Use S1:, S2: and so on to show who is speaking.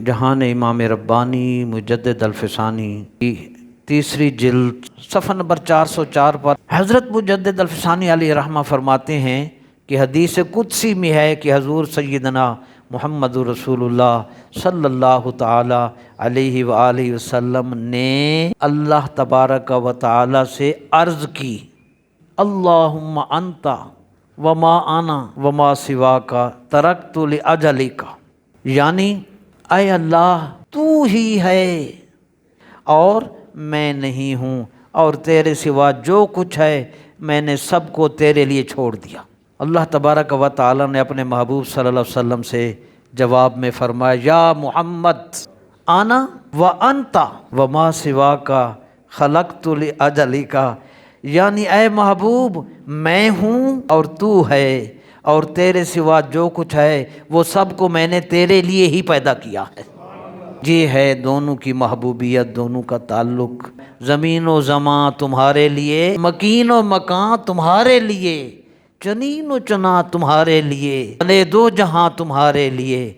S1: جہان امام ربانی مجدد الفسانی کی تیسری جلد صفحہ نمبر 404 پر حضرت مجدد الفسانی علیہ رحمہ فرماتے ہیں کہ حدیث قدسی میں ہے کہ حضور سیدنا محمد رسول اللہ صلی اللہ تعالی علیہ وآلہ وسلم نے اللہ تبارک و تعالی سے عرض کی، اللہم انت وما انا وما سواک ترکت لاجلک، یعنی اے اللہ تو ہی ہے اور میں نہیں ہوں، اور تیرے سوا جو کچھ ہے میں نے سب کو تیرے لیے چھوڑ دیا۔ اللہ تبارک و تعالی نے اپنے محبوب صلی اللہ علیہ وسلم سے جواب میں فرمایا، یا محمد انا وانت وما سواک خلقت لاجلک، یعنی اے محبوب میں ہوں اور تو ہے، اور تیرے سوا جو کچھ ہے وہ سب کو میں نے تیرے لیے ہی پیدا کیا ہے۔ یہ ہے دونوں کی محبوبیت، دونوں کا تعلق۔ زمین و زمان تمہارے لیے، مکین و مکان تمہارے لیے، چنین و چنا تمہارے لیے، بھلے دو جہاں تمہارے لیے۔